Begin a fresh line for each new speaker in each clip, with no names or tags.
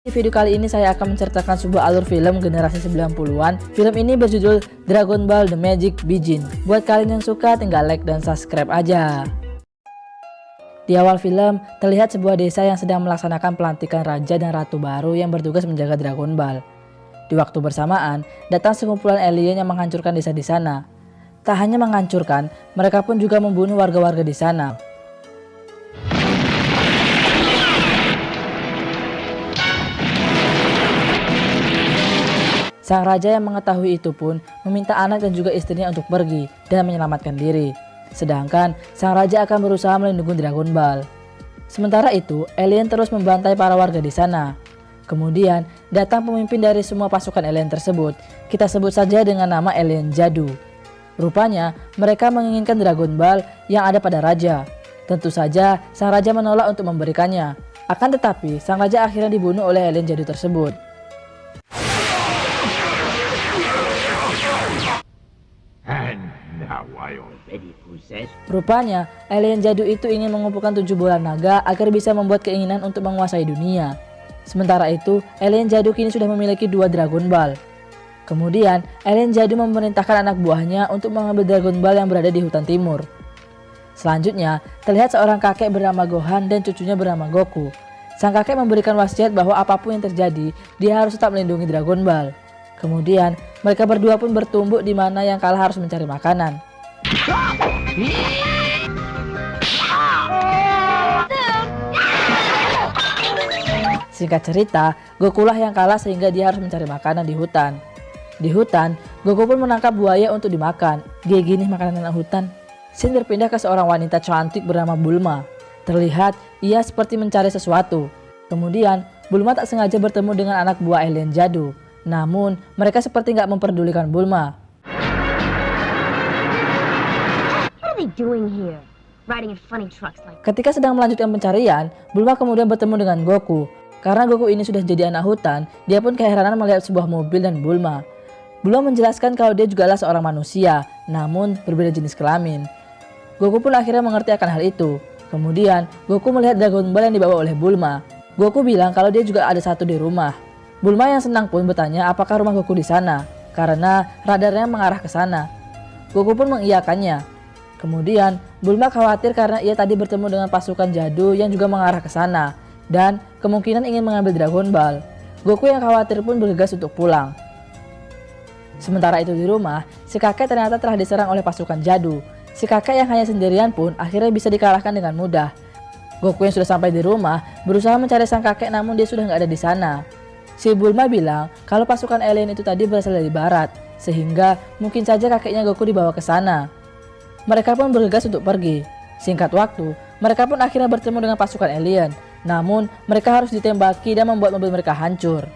Di video kali ini saya akan menceritakan sebuah alur film generasi 90-an. Film ini berjudul Dragon Ball The Magic Begin. Buat kalian yang suka tinggal like dan subscribe aja. Di awal film, terlihat sebuah desa yang sedang melaksanakan pelantikan raja dan ratu baru yang bertugas menjaga Dragon Ball. Di waktu bersamaan, datang sekumpulan alien yang menghancurkan desa di sana. Tak hanya menghancurkan, mereka pun juga membunuh warga-warga di sana. Sang raja yang mengetahui itu pun meminta anak dan juga istrinya untuk pergi dan menyelamatkan diri. Sedangkan sang raja akan berusaha melindungi Dragon Ball. Sementara itu, alien terus membantai para warga di sana. Kemudian datang pemimpin dari semua pasukan alien tersebut. Kita sebut saja dengan nama alien jadu. Rupanya mereka menginginkan Dragon Ball yang ada pada raja. Tentu saja sang raja menolak untuk memberikannya. Akan tetapi sang raja akhirnya dibunuh oleh alien jadu tersebut. Rupanya alien jadu itu ingin mengumpulkan 7 bola naga agar bisa membuat keinginan untuk menguasai dunia. Sementara itu alien jadu kini sudah memiliki 2 Dragon Ball. Kemudian alien jadu memerintahkan anak buahnya untuk mengambil Dragon Ball yang berada di hutan timur. Selanjutnya terlihat seorang kakek bernama Gohan dan cucunya bernama Goku. Sang kakek memberikan wasiat bahwa apapun yang terjadi dia harus tetap melindungi Dragon Ball. Kemudian mereka berdua pun bertumbuk di mana yang kalah harus mencari makanan. Singkat cerita, Goku lah yang kalah sehingga dia harus mencari makanan di hutan. Di hutan, Goku pun menangkap buaya untuk dimakan. Gini makanan anak hutan. Scene berpindah ke seorang wanita cantik bernama Bulma. Terlihat ia seperti mencari sesuatu. Kemudian Bulma tak sengaja bertemu dengan anak buah alien jadu. Namun mereka seperti nggak memperdulikan Bulma. Ketika sedang melanjutkan pencarian, Bulma kemudian bertemu dengan Goku. Karena Goku ini sudah jadi anak hutan, dia pun keheranan melihat sebuah mobil dan Bulma. Bulma menjelaskan kalau dia juga adalah seorang manusia, namun berbeda jenis kelamin. Goku pun akhirnya mengerti akan hal itu. Kemudian Goku melihat Dragon Ball yang dibawa oleh Bulma. Goku bilang kalau dia juga ada satu di rumah. Bulma yang senang pun bertanya apakah rumah Goku di sana, karena radarnya mengarah ke sana. Goku pun mengiyakannya. Kemudian Bulma khawatir karena ia tadi bertemu dengan pasukan jadu yang juga mengarah ke sana dan kemungkinan ingin mengambil Dragon Ball. Goku yang khawatir pun bergegas untuk pulang. Sementara itu di rumah, si kakek ternyata telah diserang oleh pasukan jadu. Si kakek yang hanya sendirian pun akhirnya bisa dikalahkan dengan mudah. Goku yang sudah sampai di rumah berusaha mencari sang kakek namun dia sudah nggak ada di sana. Si Bulma bilang kalau pasukan alien itu tadi berasal dari barat, sehingga mungkin saja kakeknya Goku dibawa ke sana. Mereka pun bergegas untuk pergi. Singkat waktu, mereka pun akhirnya bertemu dengan pasukan alien. Namun, mereka harus ditembaki dan membuat mobil mereka hancur.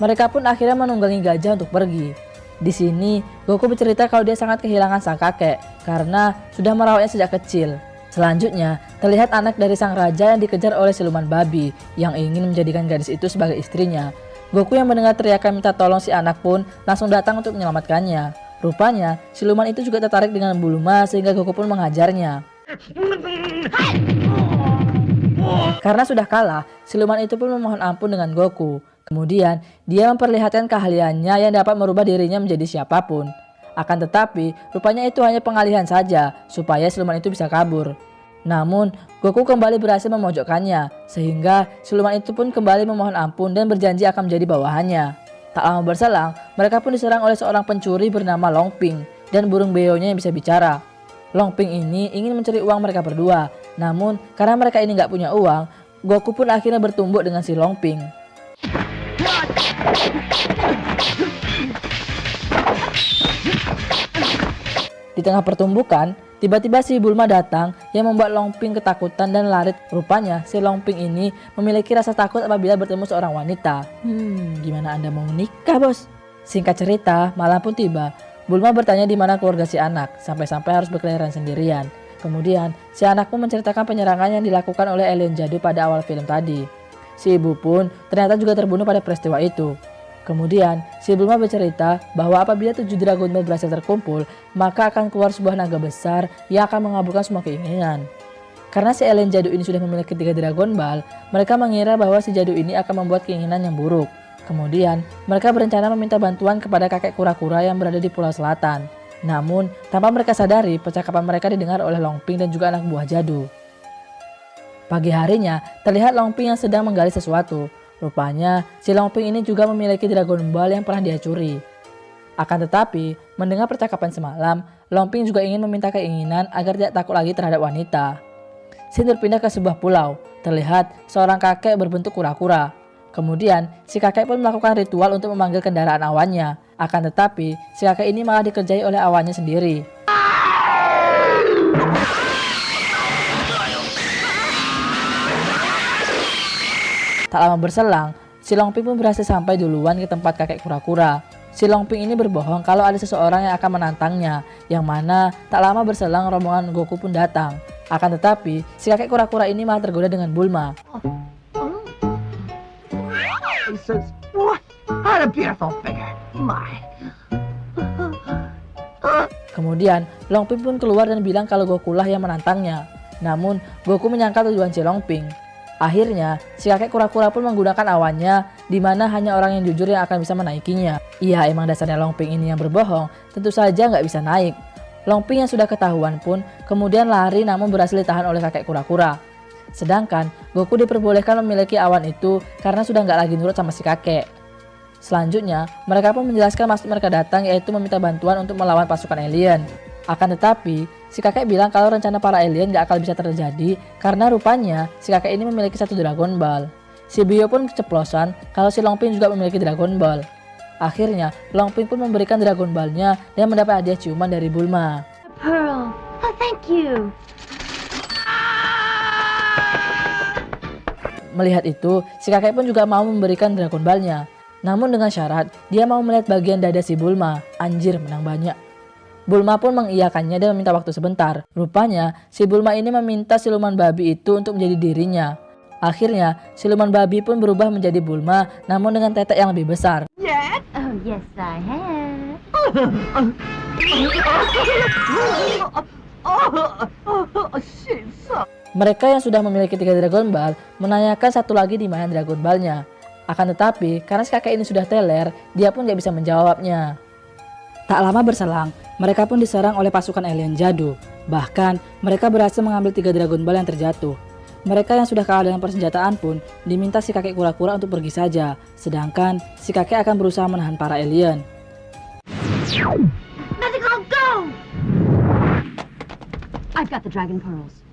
Mereka pun akhirnya menunggangi gajah untuk pergi. Di sini, Goku bercerita kalau dia sangat kehilangan sang kakek karena sudah merawatnya sejak kecil. Selanjutnya, terlihat anak dari sang raja yang dikejar oleh siluman babi yang ingin menjadikan gadis itu sebagai istrinya. Goku yang mendengar teriakan minta tolong si anak pun langsung datang untuk menyelamatkannya. Rupanya, siluman itu juga tertarik dengan Bulma sehingga Goku pun menghajarnya. Karena sudah kalah, siluman itu pun memohon ampun dengan Goku. Kemudian, dia memperlihatkan keahliannya yang dapat merubah dirinya menjadi siapapun. Akan tetapi, rupanya itu hanya pengalihan saja, supaya siluman itu bisa kabur. Namun, Goku kembali berhasil memojokkannya, sehingga siluman itu pun kembali memohon ampun dan berjanji akan menjadi bawahannya. Tak lama berselang, mereka pun diserang oleh seorang pencuri bernama Long Ping, dan burung beonya yang bisa bicara. Long Ping ini ingin mencuri uang mereka berdua, namun karena mereka ini nggak punya uang, Goku pun akhirnya bertumbuk dengan si Long Ping. Di tengah pertumbukan, tiba-tiba si Bulma datang yang membuat Long Ping ketakutan dan lari. Rupanya si Long Ping ini memiliki rasa takut apabila bertemu seorang wanita. Gimana Anda mau menikah, bos? Singkat cerita, malam pun tiba. Bulma bertanya di mana keluarga si anak, sampai-sampai harus berkeliaran sendirian. Kemudian, si anak pun menceritakan penyerangan yang dilakukan oleh alien jadu pada awal film tadi. Si ibu pun ternyata juga terbunuh pada peristiwa itu. Kemudian, si Bulma bercerita bahwa apabila 7 Dragon Ball berhasil terkumpul, maka akan keluar sebuah naga besar yang akan mengabulkan semua keinginan. Karena si alien jadul ini sudah memiliki 3 Dragon Ball, mereka mengira bahwa si jadul ini akan membuat keinginan yang buruk. Kemudian, mereka berencana meminta bantuan kepada kakek kura-kura yang berada di Pulau Selatan. Namun, tanpa mereka sadari, percakapan mereka didengar oleh Long Ping dan juga anak buah jadul. Pagi harinya, terlihat Long Ping yang sedang menggali sesuatu. Rupanya, si Long Ping ini juga memiliki Dragon Ball yang pernah dia curi. Akan tetapi, mendengar percakapan semalam, Long Ping juga ingin meminta keinginan agar tidak takut lagi terhadap wanita. Scene berpindah ke sebuah pulau. Terlihat seorang kakek berbentuk kura-kura. Kemudian, si kakek pun melakukan ritual untuk memanggil kendaraan awannya. Akan tetapi, si kakek ini malah dikerjai oleh awannya sendiri. Tak lama berselang, si Long Ping pun berhasil sampai duluan ke tempat kakek kura-kura. Si Long Ping ini berbohong kalau ada seseorang yang akan menantangnya, yang mana tak lama berselang rombongan Goku pun datang. Akan tetapi, si kakek kura-kura ini malah tergoda dengan Bulma. Kemudian, Long Ping pun keluar dan bilang kalau Goku lah yang menantangnya. Namun, Goku menyangkal tujuan si Long Ping. Akhirnya, si kakek kura-kura pun menggunakan awannya, di mana hanya orang yang jujur yang akan bisa menaikinya. Iya, emang dasarnya Long Ping ini yang berbohong, tentu saja nggak bisa naik. Long Ping yang sudah ketahuan pun kemudian lari namun berhasil ditahan oleh kakek kura-kura. Sedangkan Goku diperbolehkan memiliki awan itu karena sudah nggak lagi nurut sama si kakek. Selanjutnya, mereka pun menjelaskan maksud mereka datang, yaitu meminta bantuan untuk melawan pasukan alien. Akan tetapi, si kakek bilang kalau rencana para alien gak akan bisa terjadi karena rupanya si kakek ini memiliki 1 Dragon Ball. Si Bio pun keceplosan kalau si Long Ping juga memiliki Dragon Ball. Akhirnya, Long Ping pun memberikan Dragon Ball-nya dan mendapat hadiah ciuman dari Bulma.
Pearl, oh thank you.
Melihat itu, si kakek pun juga mau memberikan Dragon Ball-nya. Namun dengan syarat, dia mau melihat bagian dada si Bulma. Anjir, menang banyak. Bulma pun mengiyakannya dan meminta waktu sebentar. Rupanya, si Bulma ini meminta siluman babi itu untuk menjadi dirinya. Akhirnya, siluman babi pun berubah menjadi Bulma, namun dengan tetek yang lebih besar.
Yes? Oh yes I have.
Mereka yang sudah memiliki 3 Dragon Ball menanyakan satu lagi di mana Dragon Ball-nya. Akan tetapi, karena si kakek ini sudah teler, dia pun gak bisa menjawabnya. Tak lama berselang, mereka pun diserang oleh pasukan alien jadul. Bahkan, mereka berhasil mengambil 3 Dragon Ball yang terjatuh. Mereka yang sudah kalah dengan persenjataan pun diminta si kakek kura-kura untuk pergi saja. Sedangkan, si kakek akan berusaha menahan para alien.
Go! I've got the Dragon Pearls.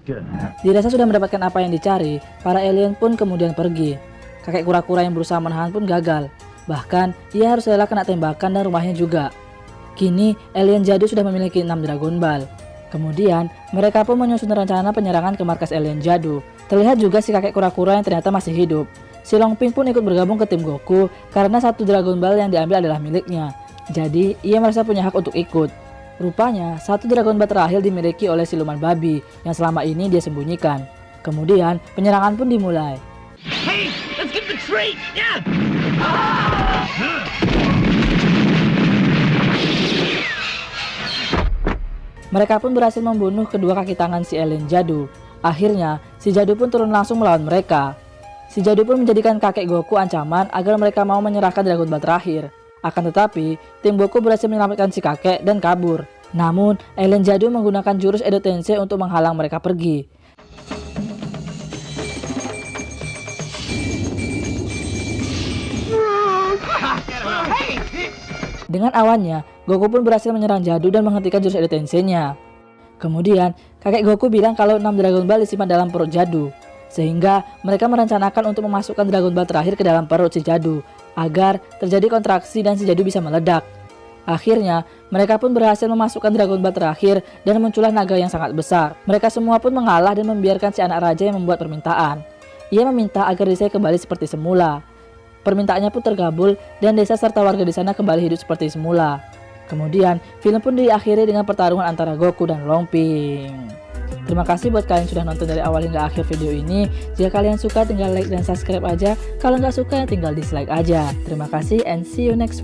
Dirasa sudah mendapatkan apa yang dicari, para alien pun kemudian pergi. Kakek kura-kura yang berusaha menahan pun gagal. Bahkan, ia harus rela kena tembakan dan rumahnya juga. Kini, alien jadul sudah memiliki 6 Dragon Ball. Kemudian, mereka pun menyusun rencana penyerangan ke markas alien jadul. Terlihat juga si kakek kura-kura yang ternyata masih hidup. Si Long Ping pun ikut bergabung ke tim Goku karena 1 Dragon Ball yang diambil adalah miliknya. Jadi, ia merasa punya hak untuk ikut. Rupanya, 1 Dragon Ball terakhir dimiliki oleh siluman babi yang selama ini dia sembunyikan. Kemudian, penyerangan pun dimulai.
Hey, let's get the tree! Yeah!
Mereka pun berhasil membunuh kedua kaki tangan si alien jadul. Akhirnya, si jadul pun turun langsung melawan mereka. Si jadul pun menjadikan kakek Goku ancaman agar mereka mau menyerahkan Dragon Ball terakhir. Akan tetapi, tim Goku berhasil menyelamatkan si kakek dan kabur. Namun, alien jadul menggunakan jurus Edo Tensei untuk menghalang mereka pergi. Dengan awannya, Goku pun berhasil menyerang jadul dan menghentikan jurus Edo Tensei-nya. Kemudian, kakek Goku bilang kalau 6 Dragon Ball disimpan dalam perut jadul. Sehingga mereka merencanakan untuk memasukkan Dragon Ball terakhir ke dalam perut si jadul, agar terjadi kontraksi dan si jadul bisa meledak. Akhirnya, mereka pun berhasil memasukkan Dragon Ball terakhir dan muncullah naga yang sangat besar. Mereka semua pun mengalah dan membiarkan si anak raja yang membuat permintaan. Ia meminta agar desa kembali seperti semula. Permintaannya pun terkabul dan desa serta warga di sana kembali hidup seperti semula. Kemudian, film pun diakhiri dengan pertarungan antara Goku dan Long Ping. Terima kasih buat kalian sudah nonton dari awal hingga akhir video ini. Jika kalian suka tinggal like dan subscribe aja. Kalau nggak suka tinggal dislike aja. Terima kasih and see you next